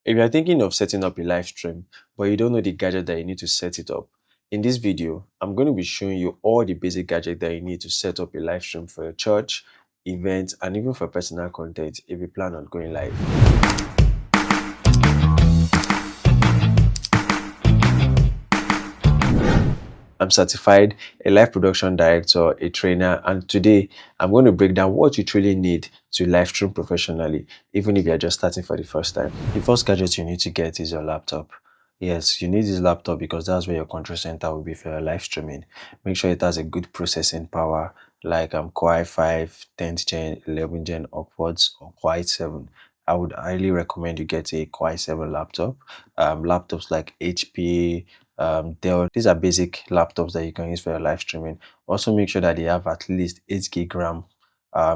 If you are thinking of setting up a live stream, but you don't know the gadget that you need to set it up, in this video, I'm going to be showing you all the basic gadgets that you need to set up a live stream for your church, events, and even for personal content if you plan on going live. I'm certified, a live production director, a trainer, and today I'm going to break down what you truly need to live stream professionally, even if you're just starting for the first time. The first gadget you need to get is your laptop. Yes, you need this laptop because that's where your control center will be for your live streaming. Make sure it has a good processing power like Core i5, 10th gen, 11th gen upwards, or Core i7. I would highly recommend you get a Core i7 laptop. Laptops like HP, Dell. These are basic laptops that you can use for your live streaming. Also, make sure that they have at least 8 gig RAM,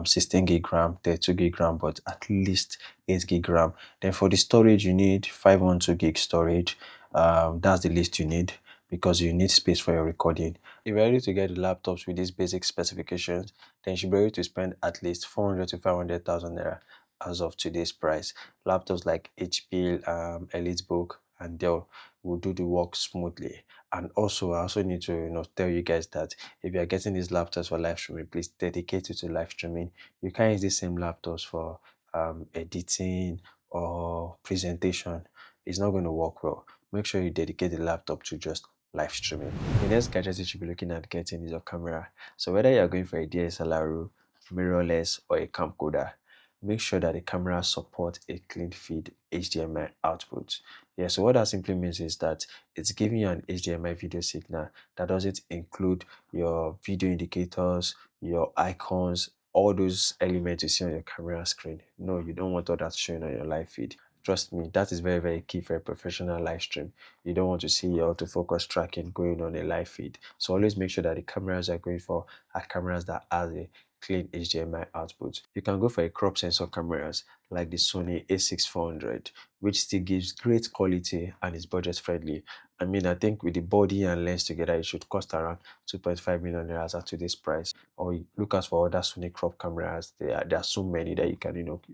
16 gig RAM, 32 gig RAM, but at least 8 gig RAM. Then for the storage, you need 512 gig storage. That's the least you need because you need space for your recording. If you're ready to get the laptops with these basic specifications, then you should be ready to spend at least 400 to 500,000 naira as of today's price. Laptops like HP, EliteBook, and Dell will do the work smoothly. And also, I also need to tell you guys that if you are getting these laptops for live streaming, please dedicate it to live streaming. You can't use the same laptops for editing or presentation. It's not going to work well. Make sure you dedicate the laptop to just live streaming. The next gadget you should be looking at getting is your camera. So whether you're going for a DSLR, mirrorless, or a camcorder, make sure that the camera supports a clean feed HDMI output. Yeah, so what that simply means is that it's giving you an HDMI video signal that doesn't include your video indicators, your icons, all those elements you see on your camera screen. No, you don't want all that showing on your live feed. Trust me, that is very, very key for a professional live stream. You don't want to see your autofocus tracking going on a live feed. So always make sure that the cameras you're going for are cameras that has a clean HDMI output. You can go for a crop sensor cameras like the Sony a6400, which still gives great quality and is budget friendly. I mean, I think with the body and lens together, it should cost around 2.5 million naira at today's price. Or you look out for other Sony crop cameras. There are so many that you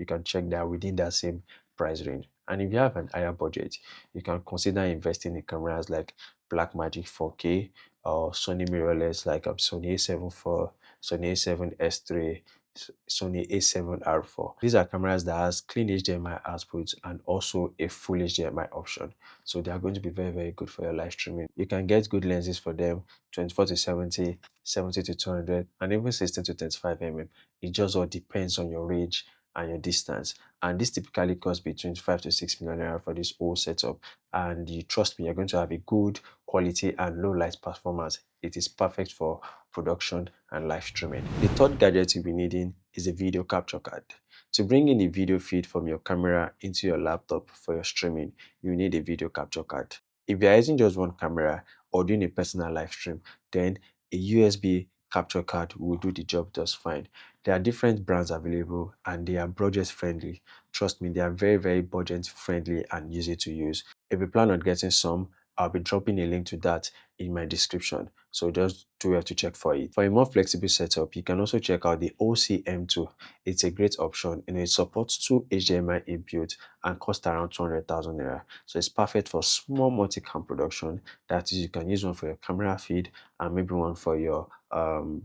can check that within that same price range. And if you have an higher budget, you can consider investing in cameras like Blackmagic 4K or Sony mirrorless like Sony A7 IV, Sony A7S3, Sony A7R4. These are cameras that has clean HDMI outputs and also a full HDMI option. So they are going to be very, very good for your live streaming. You can get good lenses for them, 24 to 70, 70 to 200, and even 16 to 35 mm. It just all depends on your range and your distance. And this typically costs between 5 to 6 million naira for this whole setup. And you trust me, you're going to have a good quality and low light performance. It is perfect for production and live streaming. The third gadget you'll be needing is a video capture card. To bring in the video feed from your camera into your laptop for your streaming, you need a video capture card. If you're using just one camera or doing a personal live stream, then a USB capture card will do the job just fine. There are different brands available and they are budget friendly. Trust me, they are very, very budget friendly and easy to use. If you plan on getting some, I'll be dropping a link to that in my description. So just do have to check for it. For a more flexible setup, you can also check out the OCM2. It's a great option and it supports 2 HDMI inputs and costs around 200,000 naira. So it's perfect for small multi-cam production. That is, you can use one for your camera feed and maybe one for your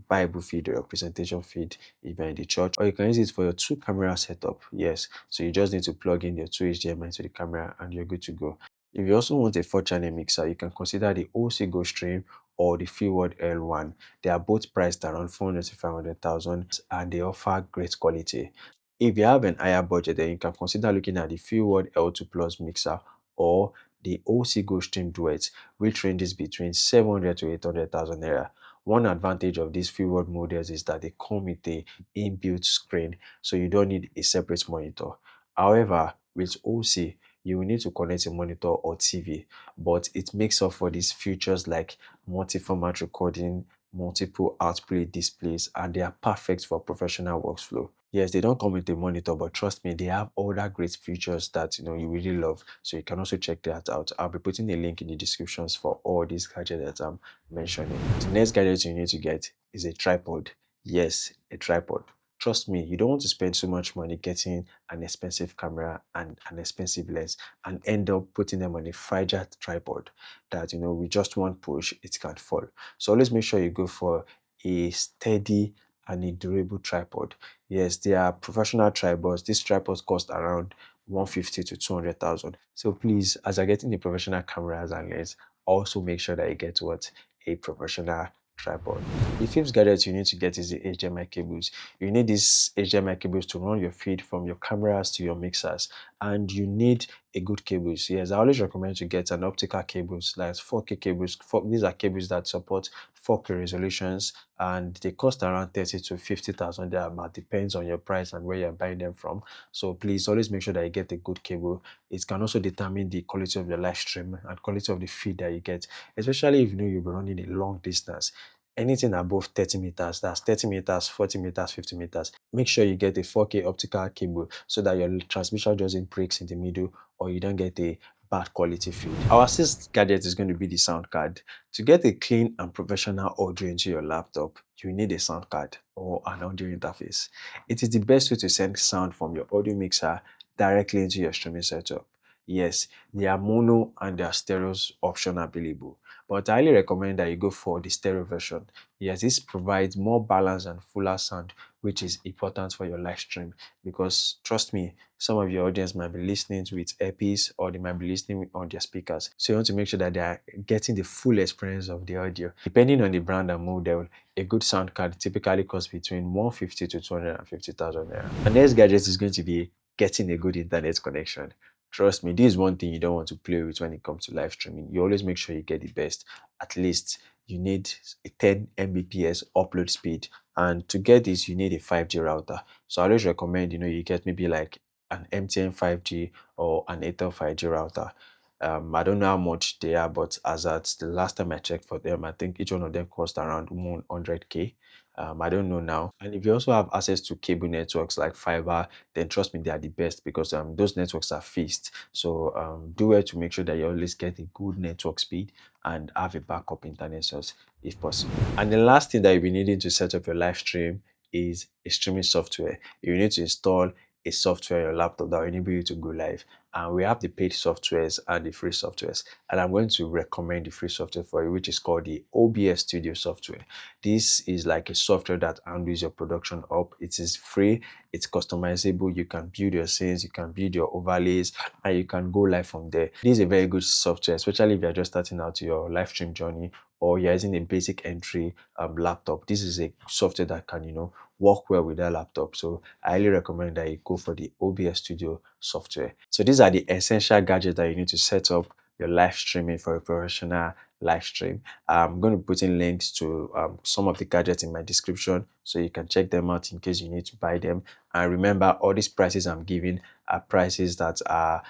Bible feed or your presentation feed if you're in the church, or you can use it for your 2 camera setup. Yes, so you just need to plug in your 2 HDMI to the camera and you're good to go. If you also want a 4 channel mixer, you can consider the OC Go Stream or the Freeword L1. They are both priced around 400 to 500,000 and they offer great quality. If you have an higher budget, then you can consider looking at the Freeword L2 Plus mixer or the OC Go Stream Duet, which ranges between 700 to 800,000 naira. One advantage of these Freeword models is that they come with a inbuilt screen, so you don't need a separate monitor. However, with OC, you will need to connect a monitor or TV, but it makes up for these features like multi-format recording, multiple outplay displays, and they are perfect for professional workflow. Yes, they don't come with a monitor, but trust me, they have other great features that you really love. So you can also check that out. I'll be putting a link in the descriptions for all these gadgets that I'm mentioning. The next gadget you need to get is a tripod. Yes, a tripod. trust me, you don't want to spend so much money getting an expensive camera and an expensive lens and end up putting them on a fragile tripod that, with just one push, it can fall. So always make sure you go for a steady and a durable tripod. Yes, they are professional tripods. These tripods cost around 150 to 200,000. So please, as you're getting the professional cameras and lens, also make sure that you get what? A professional tripod. The fifth gadget you need to get is the HDMI cables. You need these HDMI cables to run your feed from your cameras to your mixers, and you need a good cables. Yes, I always recommend to get an optical cables, like 4K cables. These are cables that support 4K resolutions, and they cost around 30 to 50,000 but depends on your price and where you're buying them from. So please always make sure that you get a good cable. It can also determine the quality of your live stream and quality of the feed that you get, especially if you'll be running a long distance. Anything above 30 meters, that's 30 meters, 40 meters, 50 meters, make sure you get a 4K optical cable so that your transmission doesn't breaks in the middle or you don't get a bad quality feed. Our sixth gadget is going to be the sound card. To get a clean and professional audio into your laptop, you need a sound card or an audio interface. It is the best way to send sound from your audio mixer directly into your streaming setup. Yes, there are mono and there are stereo option available, but I highly recommend that you go for the stereo version. Yes, this provides more balance and fuller sound, which is important for your live stream, because trust me, some of your audience might be listening to with earpiece or they might be listening on their speakers. So you want to make sure that they are getting the full experience of the audio. Depending on the brand and model, a good sound card typically costs between 150 to 250,000 naira. The next gadget is going to be getting a good internet connection. Trust me, this is one thing you don't want to play with when it comes to live streaming. You always make sure you get the best. At least you need a 10 Mbps upload speed. And to get this, you need a 5G router. So I always recommend, you get maybe like an MTN 5G or an Airtel 5G router. I don't know how much they are, but as at the last time I checked for them, I think each one of them cost around 100K. I don't know now. And if you also have access to cable networks like fiber, then trust me, they are the best, because those networks are fixed. So do well to make sure that you always get a good network speed and have a backup internet source if possible. And the last thing that you'll be needing to set up your live stream is a streaming software. You need to install a software on your laptop that will enable you to go live. And we have the paid softwares and the free softwares. And I'm going to recommend the free software for you, which is called the OBS Studio software. This is like a software that handles your production up. It is free, it's customizable. You can build your scenes, you can build your overlays, and you can go live from there. This is a very good software, especially if you're just starting out your live stream journey or you're using a basic entry laptop. This is a software that can, work well with that laptop. So I highly recommend that you go for the OBS Studio software. So these are the essential gadgets that you need to set up your live streaming for a professional live stream. I'm going to put in links to some of the gadgets in my description so you can check them out in case you need to buy them. And remember, all these prices I'm giving are prices that are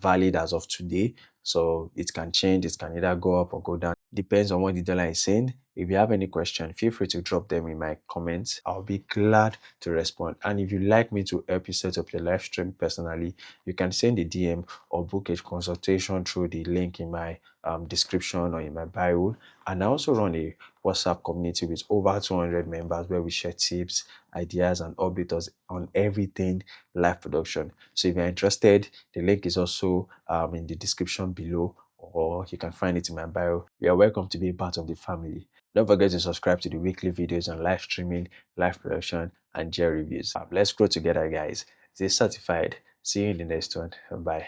valid as of today. So it can change, it can either go up or go down. Depends on what the dollar is saying. If you have any question, feel free to drop them in my comments. I'll be glad to respond. And if you'd like me to help you set up your live stream personally, you can send a DM or book a consultation through the link in my description or in my bio. And I also run a WhatsApp community with over 200 members where we share tips, ideas, and updates on everything live production. So if you're interested, the link is also in the description below, or you can find it in my bio. You are welcome to be a part of the family. Don't forget to subscribe to the weekly videos on live streaming, live production, and gel reviews. Let's grow together, guys. Stay certified. See you in the next one. Bye.